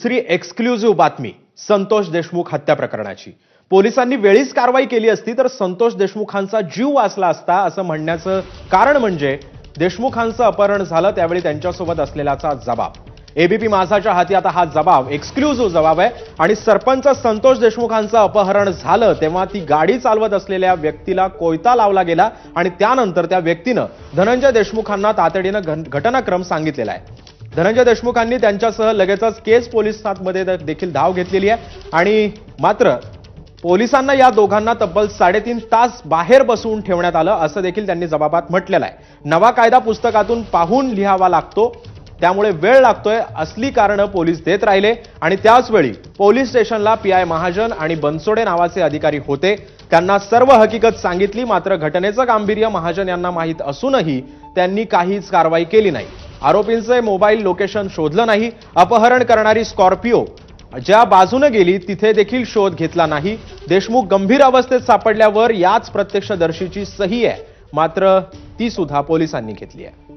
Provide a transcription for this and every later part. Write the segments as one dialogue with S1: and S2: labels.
S1: दुसरी एक्सक्लुझिव्ह बातमी संतोष देशमुख हत्या प्रकरणाची। पोलिसांनी वेळीच कारवाई केली असती तर संतोष देशमुखांचा जीव वाचला असता असं म्हणण्याचं कारण म्हणजे देशमुखांचं अपहरण झालं त्यावेळी त्यांच्यासोबत असलेल्याचा जबाब। एबीपी माझाच्या हाती आता हा जबाब एक्सक्लुझिव्ह जबाब आहे आणि सरपंच संतोष देशमुखांचं अपहरण झालं तेव्हा ती गाडी चालवत असलेल्या व्यक्तीला कोयता लावला गेला आणि त्यानंतर त्या व्यक्तीनं धनंजय देशमुखांना तातडीनं घटनाक्रम सांगितलेला आहे। धनंजय देशमुखांनी त्यांच्यासह लगेचच केस पोलिसांमध्ये देखील धाव घेतलेली आहे आणि मात्र पोलिसांना या दोघांना तब्बल 3.5 तास बाहेर बसवून ठेवण्यात आलं असं देखील त्यांनी जबाबात म्हटलेलं आहे। नवा कायदा पुस्तकातून पाहून लिहावा लागतो त्यामुळे वेळ लागतोय असली कारणं पोलीस देत राहिले आणि त्याच वेळी पोलीस स्टेशनला पीआय महाजन आणि बनसोडे नावाचे अधिकारी होते। त्यांना सर्व हकीकत सांगितली मात्र घटनेचं गांभीर्य महाजन यांना माहीत असूनही त्यांनी काहीच कारवाई केली नाही। आरोपींचे मोबाईल लोकेशन शोधलं नाही। अपहरण करणारी स्कॉर्पिओ ज्या बाजूने गेली तिथे देखील शोध घेतला नाही। देशमुख गंभीर अवस्थेत सापडल्यावर याच प्रत्यक्षदर्शीची सही आहे मात्र ती सुद्धा पोलिसांनी घेतली आहे।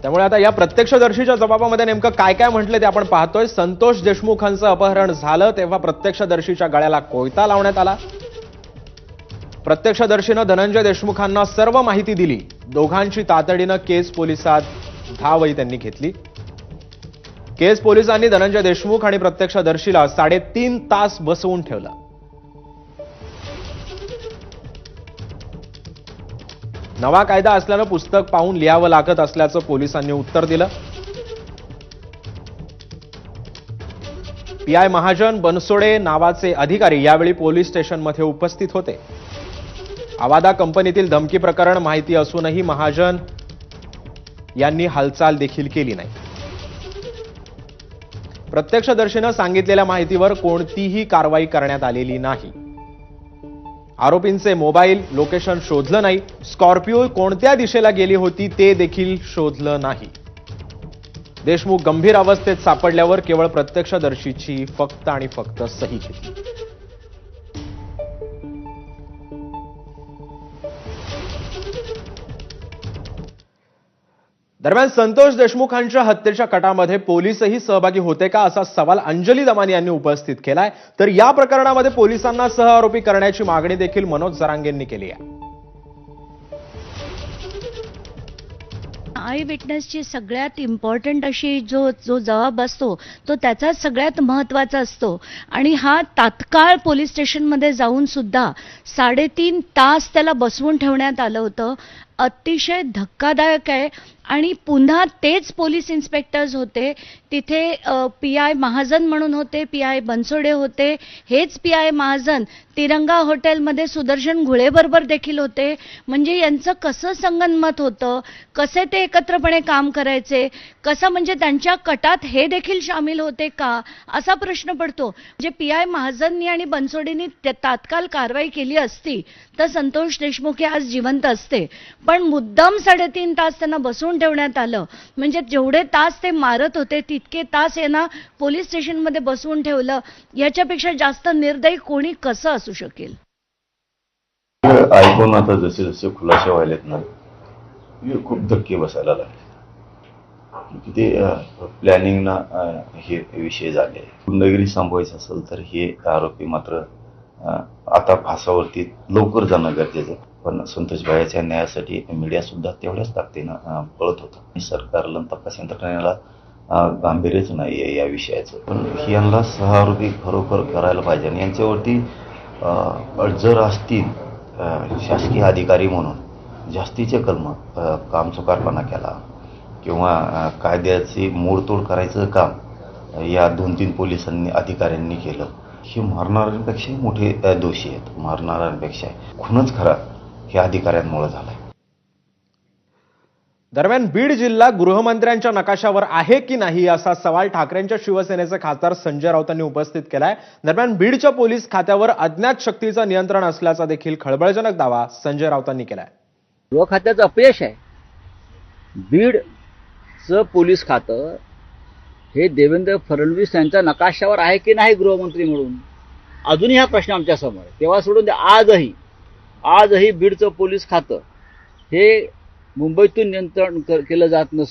S1: त्यामुळे आता या प्रत्यक्षदर्शीच्या जबाबामध्ये नेमकं काय काय म्हटलं ते आपण पाहतोय। संतोष देशमुखांचं अपहरण झालं तेव्हा प्रत्यक्षदर्शीच्या गळ्याला कोयता लावण्यात आला। प्रत्यक्षदर्शीनं धनंजय देशमुखांना सर्व माहिती दिली। दोघांची तातडीनं केस पोलिसात धावही त्यांनी घेतली। केस पोलिसांनी धनंजय देशमुख आणि प्रत्यक्षदर्शीला 3.5 तास बसवून ठेवलं। नवा कायदा असल्यानं पुस्तक पाहून लिहावं लागत असल्याचं पोलिसांनी उत्तर दिलं। पीआय महाजन बनसोडे नावाचे अधिकारी यावेळी पोलीस स्टेशनमध्ये उपस्थित होते। आवादा कंपनीतील धमकी प्रकरण माहिती असूनही महाजन यांनी हालचाल देखील केली नाही। प्रत्यक्षदर्शीनं सांगितलेल्या माहितीवर कोणतीही कारवाई करण्यात आलेली नाही। आरोपींचे मोबाईल लोकेशन शोधलं नाही। स्कॉर्पिओ कोणत्या दिशेला गेली होती ते देखील शोधलं नाही। देशमुख गंभीर अवस्थेत सापडल्यावर केवळ प्रत्यक्षदर्शीची फक्त आणि फक्त सही घेतली। दरम्यान संतोष देशमुखांच्या हत्येच्या कटामध्ये पोलीसही सहभागी होते का असा सवाल अंजली दमानी यांनी उपस्थित केलाय। तर या प्रकरणामध्ये पोलिसांना सहआरोपी करण्याची मागणी देखील मनोज जरांगेंनी केली आहे।
S2: आय विटनेसची सगळ्यात इम्पॉर्टंट अशी जो जबाब असतो तो त्याचाच सगळ्यात महत्त्वाचा असतो आणि हा तात्काळ पोलीस स्टेशनमध्ये जाऊन सुद्धा 3.5 तास त्याला बसवून ठेवण्यात आलं होतं। अतिशय धक्कादायक आहे आणि पुन्हा तेच पोलीस इन्स्पेक्टर्स होते तिथे। पीआय महाजन म्हणून होते, पीआय बनसोडे होते। हेच पीआय महाजन तिरंगा हॉटेलमध्ये सुदर्शन घुळेबरोबर देखील होते। म्हणजे यांचं कसं संगनमत होतं, कसे ते एकत्रपणे काम करायचे, कसं म्हणजे त्यांच्या कटात हे देखील शामिल होते का असा प्रश्न पडतो। म्हणजे पीआय महाजननी आणि बनसोडेंनी तात्काळ कारवाई केली असती तर संतोष देशमुख हे आज जिवंत असते। पण मुद्दाम 3.5 तास त्यांना बसवून ठेवण्यात आलं। म्हणजे जेवढे तास ते मारत होते तितके तास यांना पोलीस स्टेशनमध्ये बसवून ठेवलं। याच्यापेक्षा जास्त निर्दयी कोणी कसं असू शकेल।
S3: ऐकून आता जसे जसे खुलासे व्हायलेत ना खूप धक्के बसायला लागले की ते प्लॅनिंग ना हे विषय झाले। गुंडगिरी संपवायचं असेल तर हे आरोपी मात्र आता फासावरती लवकर जाणं गरजेचं। पण संतोष भाईच्या न्यायासाठी मीडिया सुद्धा तेवढ्याच ताकदीनं पळत होतं। सरकारला तपास यंत्रणेला गांभीर्यच नाहीये या विषयाचं। पण यांना सहआरोपी खरोखर करायला पाहिजे आणि यांच्यावरती जर असतील शासकीय अधिकारी म्हणून जास्तीचे कलम कामचुकारपणा केला किंवा कायद्याची मोडतोड करायचं काम या 2-3 पोलिसांनी अधिकाऱ्यांनी केलं हे मारणाऱ्यांपेक्षा मोठे दोषी आहेत। मारणाऱ्यांपेक्षा खूनच खरा हे अधिकाऱ्यांमुळे झालंय।
S1: दरम्यान बीड जिल्हा गृहमंत्र्यांच्या नकाशावर आहे की नाही असा सवाल ठाकरेंच्या शिवसेनेचे खासदार संजय राऊतांनी उपस्थित केलाय। दरम्यान बीडच्या पोलीस खात्यावर अज्ञात शक्तीचं नियंत्रण असल्याचा देखील खळबळजनक दावा संजय राऊतांनी केलाय।
S4: गृह खात्याचं अपयश आहे। बीडचं पोलीस खातं हे देवेंद्र फडणवीस यांच्या नकाशावर आहे की नाही गृहमंत्री म्हणून अजूनही हा प्रश्न आमच्या समोर आहे। तेव्हा सोडून आजही आजही बीडचं पोलीस खातं हे मुंबईतून नियंत्रण केलं जात नसून